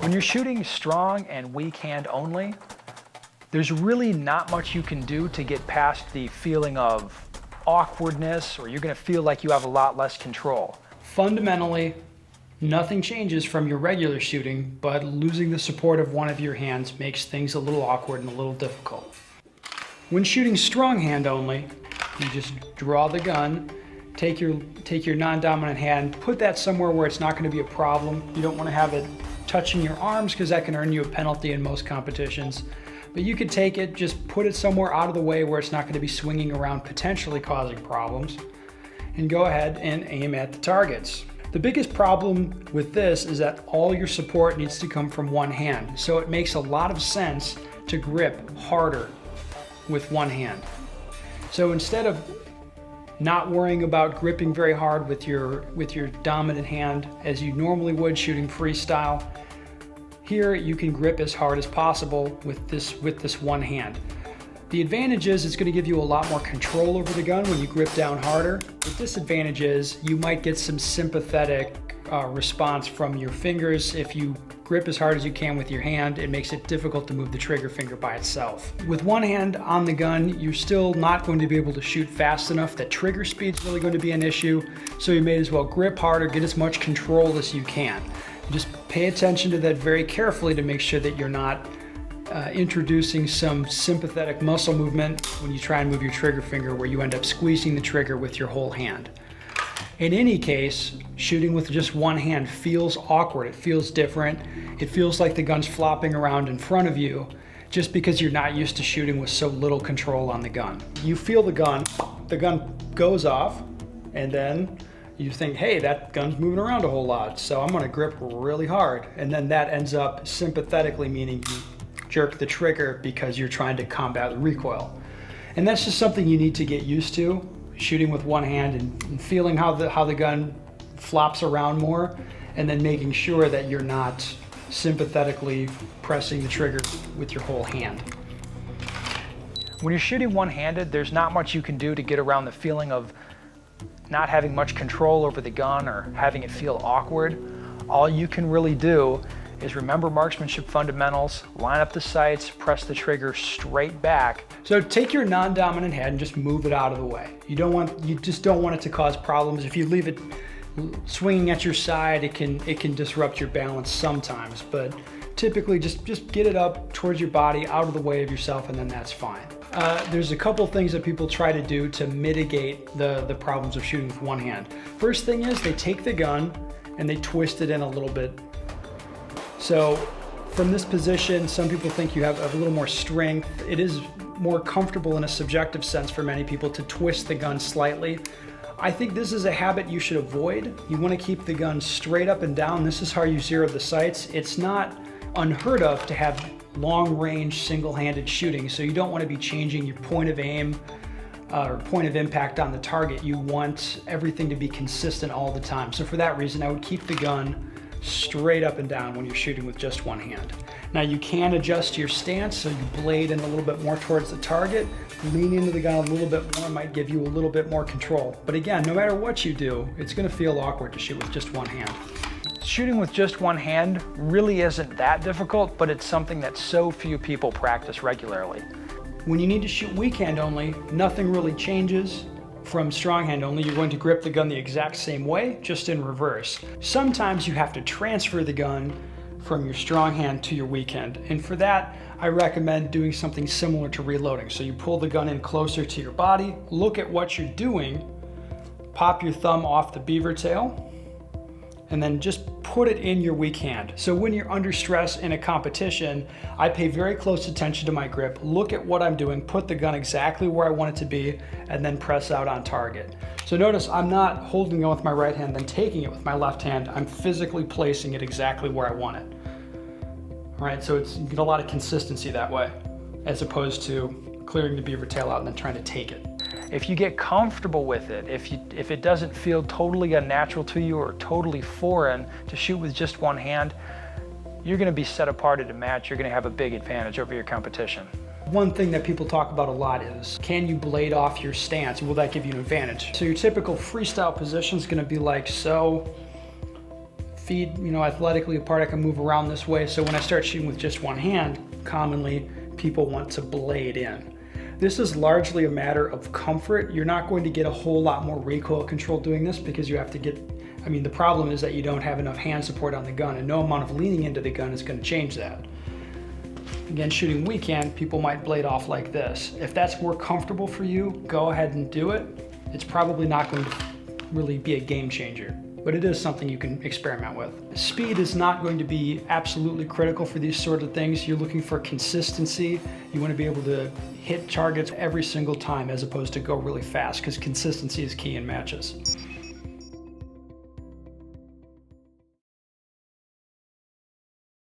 When you're shooting strong and weak hand only, there's really not much you can do to get past the feeling of awkwardness, or you're gonna feel like you have a lot less control. Fundamentally, nothing changes from your regular shooting, but losing the support of one of your hands makes things a little awkward and a little difficult. When shooting strong hand only, you just draw the gun, take your non-dominant hand, put that somewhere where it's not going to be a problem. You don't want to have it touching your arms because that can earn you a penalty in most competitions. But you could take it, just put it somewhere out of the way where it's not going to be swinging around, potentially causing problems, and go ahead and aim at the targets. The biggest problem with this is that all your support needs to come from one hand. So it makes a lot of sense to grip harder with one hand. So instead of not worrying about gripping very hard with your dominant hand as you normally would shooting freestyle, here you can grip as hard as possible with this one hand. The advantage is it's going to give you a lot more control over the gun when you grip down harder. The disadvantage is you might get some sympathetic response from your fingers. If you grip as hard as you can with your hand, it makes it difficult to move the trigger finger by itself. With one hand on the gun, you're still not going to be able to shoot fast enough. That trigger speed's really going to be an issue, so you may as well grip harder, get as much control as you can. Just pay attention to that very carefully to make sure that you're not introducing some sympathetic muscle movement when you try and move your trigger finger where you end up squeezing the trigger with your whole hand. In any case, shooting with just one hand feels awkward. It feels different. It feels like the gun's flopping around in front of you just because you're not used to shooting with so little control on the gun. You feel the gun goes off, and then you think, hey, that gun's moving around a whole lot, so I'm gonna grip really hard. And then that ends up sympathetically meaning you jerk the trigger because you're trying to combat the recoil. And that's just something you need to get used to, shooting with one hand and feeling how the gun flops around more, and then making sure that you're not sympathetically pressing the trigger with your whole hand. When you're shooting one-handed, there's not much you can do to get around the feeling of not having much control over the gun or having it feel awkward. All you can really do is remember marksmanship fundamentals, line up the sights, press the trigger straight back. So take your non-dominant hand and just move it out of the way. You just don't want it to cause problems. If you leave it swinging at your side, it can disrupt your balance sometimes, but typically just get it up towards your body, out of the way of yourself, and then that's fine. There's a couple things that people try to do to mitigate the problems of shooting with one hand. First thing is they take the gun and they twist it in a little bit. So from this position, some people think you have a little more strength. It is more comfortable in a subjective sense for many people to twist the gun slightly. I think this is a habit you should avoid. You want to keep the gun straight up and down. This is how you zero the sights. It's not unheard of to have long-range single-handed shooting, so you don't want to be changing your point of aim or point of impact on the target. You want everything to be consistent all the time. So for that reason, I would keep the gun straight up and down when you're shooting with just one hand. Now you can adjust your stance so you blade in a little bit more towards the target, lean into the gun a little bit more, might give you a little bit more control. But again, no matter what you do, it's going to feel awkward to shoot with just one hand. Shooting with just one hand really isn't that difficult, but it's something that so few people practice regularly. When you need to shoot weak hand only, nothing really changes from strong hand only. You're going to grip the gun the exact same way, just in reverse. Sometimes you have to transfer the gun from your strong hand to your weak hand, and for that I recommend doing something similar to reloading. So you pull the gun in closer to your body, look at what you're doing, pop your thumb off the beaver tail, and then just put it in your weak hand. So when you're under stress in a competition, I pay very close attention to my grip, look at what I'm doing, put the gun exactly where I want it to be, and then press out on target. So notice I'm not holding it with my right hand, then taking it with my left hand. I'm physically placing it exactly where I want it. All right, so you get a lot of consistency that way, as opposed to clearing the beaver tail out and then trying to take it. If you get comfortable with it, if it doesn't feel totally unnatural to you or totally foreign to shoot with just one hand, you're going to be set apart at a match. You're going to have a big advantage over your competition. One thing that people talk about a lot is, can you blade off your stance? Will that give you an advantage? So your typical freestyle position is going to be like so. feet, athletically apart, I can move around this way. So when I start shooting with just one hand, commonly people want to blade in. This is largely a matter of comfort. You're not going to get a whole lot more recoil control doing this because you have to the problem is that you don't have enough hand support on the gun, and no amount of leaning into the gun is going to change that. Again, shooting weak hand, people might blade off like this. If that's more comfortable for you, go ahead and do it. It's probably not going to really be a game changer, but it is something you can experiment with. Speed is not going to be absolutely critical for these sort of things. You're looking for consistency. You want to be able to hit targets every single time as opposed to go really fast, because consistency is key in matches.